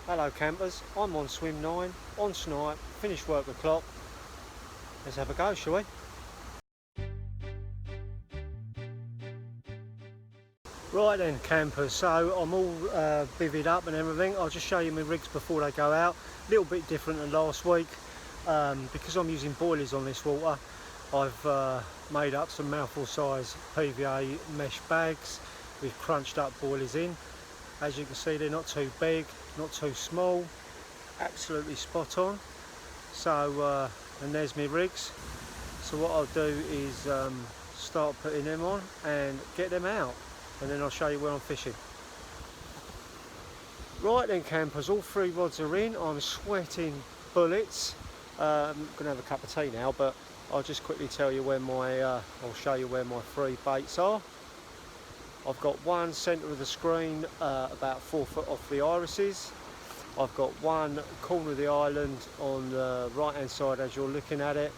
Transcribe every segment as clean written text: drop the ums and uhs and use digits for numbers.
Hello campers, I'm on swim 9, on snipe, finished work o'clock. Let's have a go, shall we? Right then campers, so I'm all bivvied up and everything. I'll just show you my rigs before they go out. A little bit different than last week. Because I'm using boilies on this water, I've made up some mouthful size PVA mesh bags with crunched up boilies in. As you can see, they're not too big, not too small, absolutely spot on. So and there's my rigs. So what I'll do is start putting them on and get them out, and then I'll show you where I'm fishing. Right then campers, all 3 rods are in. I'm sweating bullets. I'm gonna have a cup of tea now, but I'll just quickly tell you where my I'll show you where my 3 baits are. I've got one centre of the screen, about 4 foot off the irises. I've got one corner of the island on the right hand side as you're looking at it,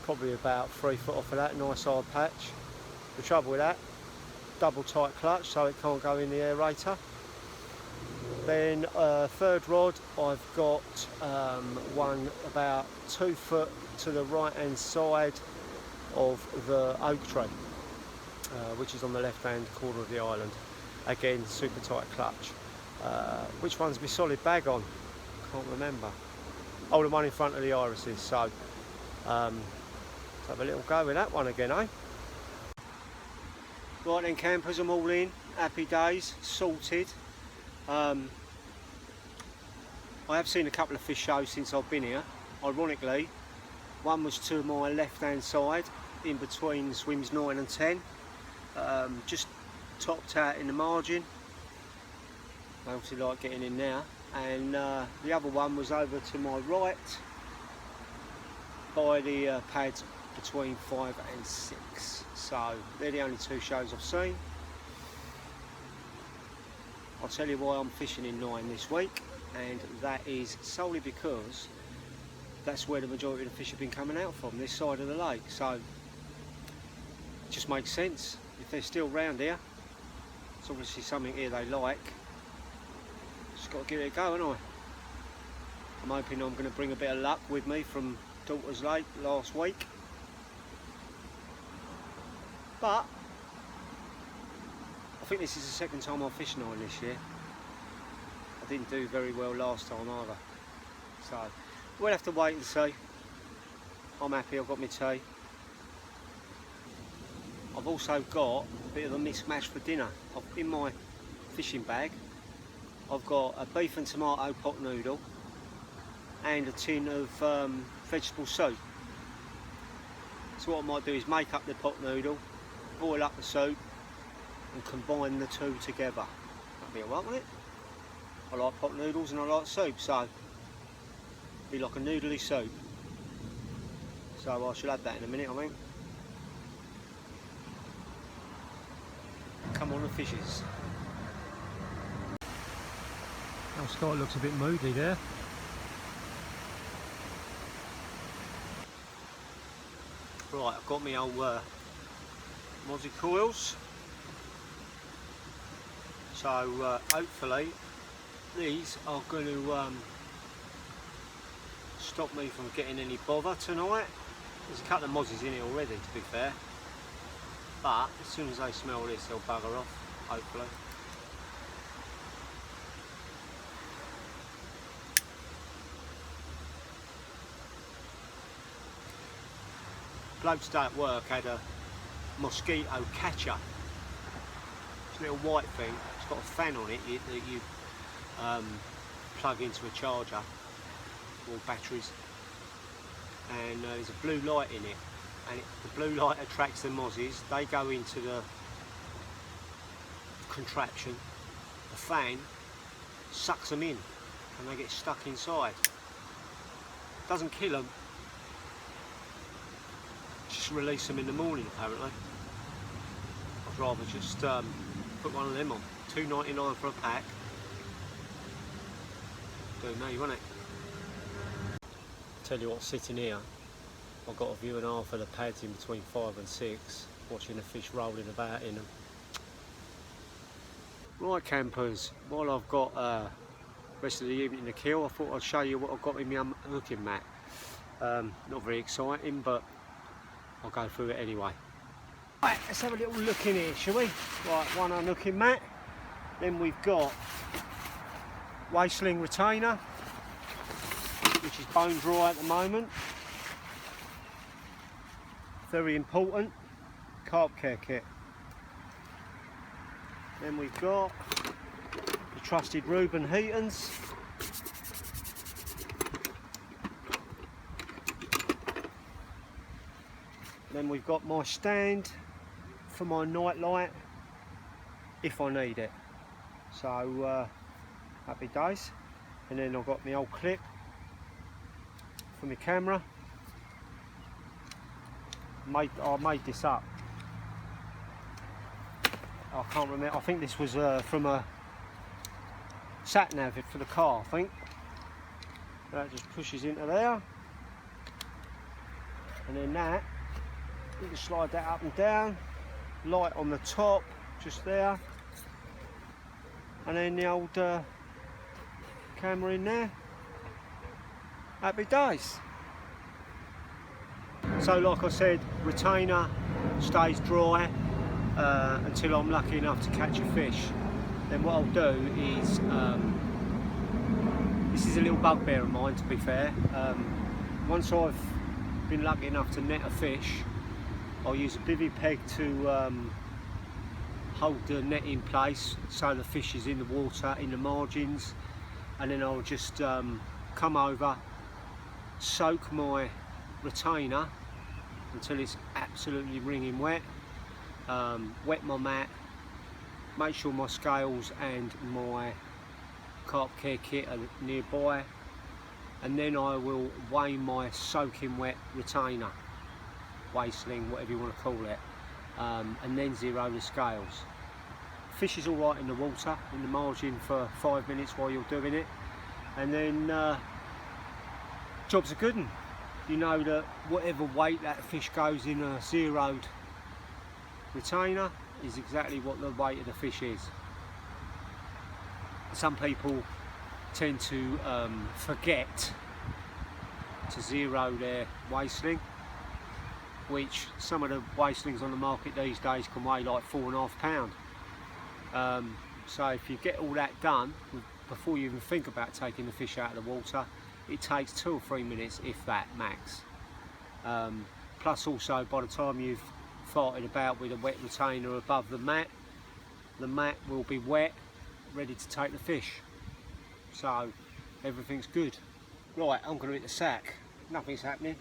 probably about 3 foot off of that, nice hard patch. The trouble with that, double tight clutch so it can't go in the aerator. Then 3rd rod, I've got one about 2 foot to the right hand side of the oak tree, which is on the left hand corner of the island. Again, super tight clutch. Which one's my solid bag on? Can't remember. Oh, the one in front of the irises. So let's have a little go with that one again, eh? Right then campers, I'm all in, happy days, sorted. I have seen a couple of fish shows since I've been here. Ironically, one was to my left hand side in between swims 9 and 10, just topped out in the margin. I obviously like getting in now, and the other one was over to my right by the pads between 5 and 6. So they're the only 2 shows I've seen. I'll tell you why I'm fishing in 9 this week, and that is solely because that's where the majority of the fish have been coming out from, this side of the lake. So it just makes sense. If they're still round here, it's obviously something here they like. Just got to give it a go, haven't I? I'm hoping I'm going to bring a bit of luck with me from Daughter's Lake last week. But I think this is the 2nd time I've fished 9 this year. I didn't do very well last time either. So we'll have to wait and see. I'm happy I've got my tea. I've also got a bit of a mismatch for dinner. In my fishing bag, I've got a beef and tomato pot noodle and a tin of vegetable soup. So what I might do is make up the pot noodle, boil up the soup and combine the 2 together. That'd be alright, wouldn't it? I like pot noodles and I like soup, so it'd be like a noodly soup. So I shall add that in a minute, I think. Come on the fishes. Our sky looks a bit moody there. Right, I've got my old Mozzie coils. So hopefully these are going to stop me from getting any bother tonight. There's a couple of mozzies in it already, to be fair. But as soon as they smell this, they'll bugger off, hopefully. Bloke today at work had a mosquito catcher. It's a little white thing. It's got a fan on it that you plug into a charger or batteries, and there's a blue light in it, and the blue light attracts the mozzies. They go into the contraption, the fan sucks them in and they get stuck inside. Doesn't kill them, just release them in the morning apparently. I'd rather just put one of them on. $2.99 for a pack. Do me, won't it? Tell you what's sitting here. I've got a view and a half of the pads in between 5 and 6, watching the fish rolling about in them. Right campers, while I've got rest of the evening to kill, I thought I'd show you what I've got in my hooking mat. Not very exciting, but I'll go through it anyway. Right, let's have a little look in here, shall we? Right, one unhooking mat. Then we've got waist-sling retainer, which is bone dry at the moment. Very important. Carp care kit. Then we've got the trusted Reuben heaters. Then we've got my stand for my night light if I need it. So happy days. And then I've got my old clip for my camera. I made this up. I can't remember. I think this was from a sat nav for the car. I think that just pushes into there, and then that you can slide that up and down. Light on the top, just there, and then the old camera in there. Happy days. So, like I said, retainer stays dry until I'm lucky enough to catch a fish. Then what I'll do is, this is a little bugbear of mine, to be fair. Once I've been lucky enough to net a fish, I'll use a bivvy peg to hold the net in place so the fish is in the water, in the margins, and then I'll just come over, soak my retainer until it's absolutely wringing wet, wet my mat, make sure my scales and my carp care kit are nearby, and then I will weigh my soaking wet retainer, waist-sling, whatever you want to call it, and then zero the scales. Fish is alright in the water, in the margin, for 5 minutes while you're doing it, and then job's a good one. You know that whatever weight that fish goes in a zeroed retainer is exactly what the weight of the fish is. Some people tend to forget to zero their waist-sling, which some of the waist-slings on the market these days can weigh like 4.5 pounds. So if you get all that done before you even think about taking the fish out of the water, it takes 2 or 3 minutes, if that, max. Plus also, by the time you've farted about with a wet retainer above the mat will be wet, ready to take the fish. So everything's good. Right, I'm going to hit the sack. Nothing's happening.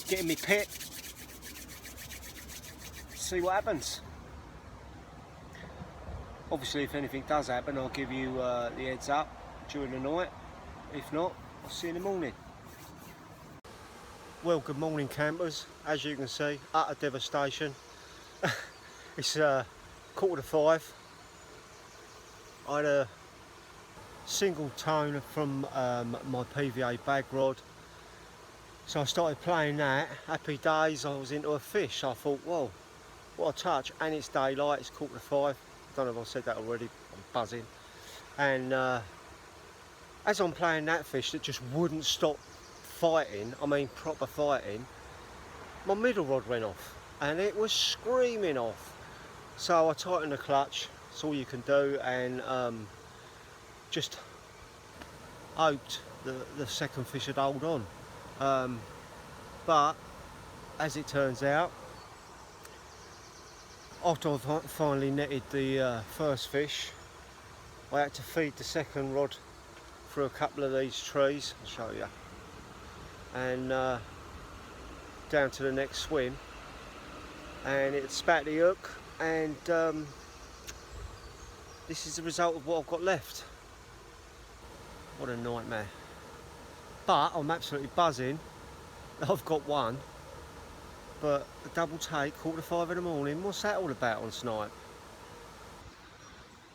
Get in my pit. See what happens. Obviously, if anything does happen, I'll give you the heads up during the night. If not, I'll see you in the morning. Well, good morning, campers. As you can see, utter devastation. It's 4:45. I had a single tone from my PVA bag rod, so I started playing that. Happy days, I was into a fish. I thought, whoa, what a touch. And it's daylight, it's 4:45. I don't know if I've said that already, I'm buzzing. And as I'm playing that fish that just wouldn't stop fighting, I mean proper fighting, my middle rod went off and it was screaming off. So I tightened the clutch, that's all you can do, and just hoped the second fish would hold on. But as it turns out, after I finally netted the first fish, I had to feed the second rod through a couple of these trees, I'll show you, and down to the next swim, and it spat the hook, and this is the result of what I've got left. What a nightmare. But I'm absolutely buzzing. I've got one, but a double take, 4:45 in the morning, what's that all about on snipe?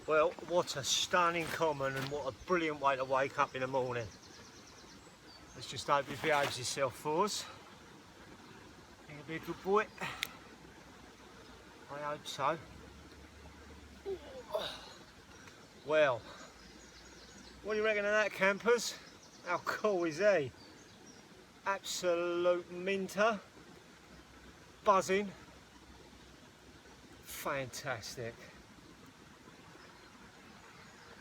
Well, what a stunning common, and what a brilliant way to wake up in the morning. Let's just hope he behaves himself for us. He'll be a good boy. I hope so. Well, What do you reckon of that, campers? How cool is he? Absolute minter. Buzzing. Fantastic.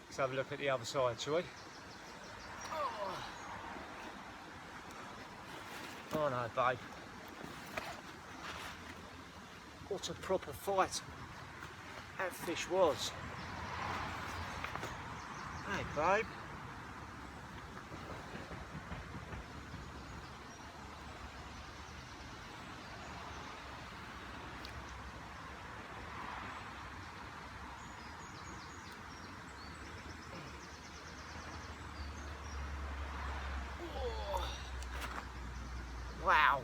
Let's have a look at the other side, shall we? Oh no, babe. What a proper fight that fish was. Hey, babe. Wow.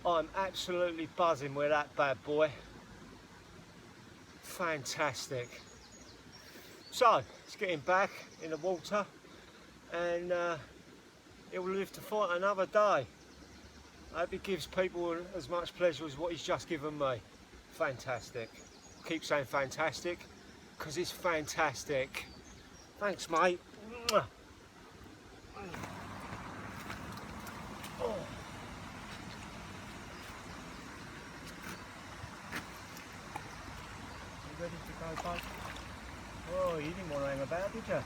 I'm absolutely buzzing with that bad boy. Fantastic. So, it's getting back in the water and it will live to fight another day. I hope it gives people as much pleasure as what he's just given me. Fantastic. Keep saying fantastic because it's fantastic. Thanks, mate. Oh. Ready to go, bud? Oh, you didn't want to hang about, did you?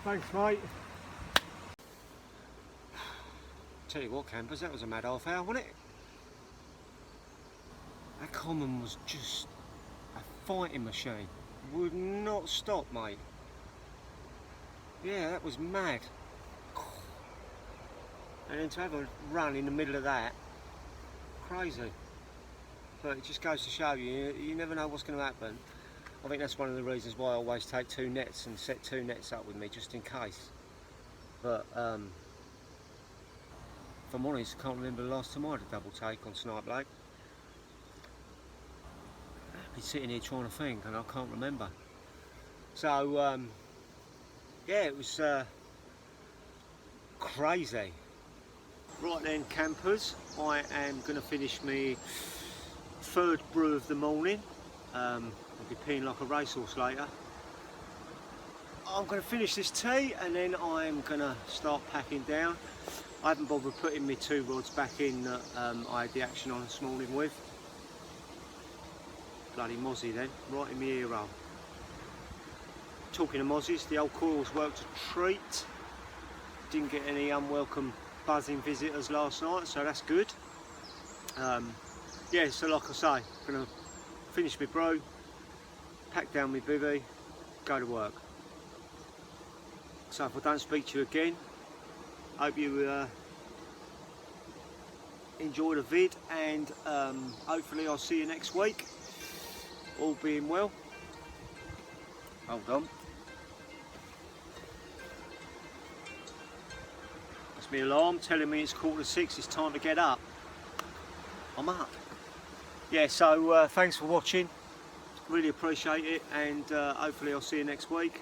Thanks, mate. Tell you what, campers, that was a mad half hour, wasn't it? That common was just a fighting machine. Would not stop, mate. Yeah, that was mad. And then to have a run in the middle of that, crazy. But it just goes to show you, you never know what's going to happen. I think that's one of the reasons why I always take 2 nets and set 2 nets up with me, just in case. But if I'm honest, I can't remember the last time I had a double take on Snipe Lake. I've been sitting here trying to think and I can't remember. So yeah, it was crazy. Right then, campers, I am going to finish my 3rd brew of the morning. I'll be peeing like a racehorse later. I'm going to finish this tea and then I'm going to start packing down. I haven't bothered putting my 2 rods back in that I had the action on this morning with. Bloody mozzie then, right in my ear roll. Talking of mozzies, the old coils worked a treat. Didn't get any unwelcome buzzing visitors last night, so that's good. Yeah, so like I say, I'm going to finish my brew, pack down my bivvy, go to work. So if I don't speak to you again, hope you enjoy the vid, and hopefully I'll see you next week, all being well. Hold on. That's my alarm telling me it's 6:15, it's time to get up. I'm up. Yeah, so thanks for watching, really appreciate it, and hopefully I'll see you next week.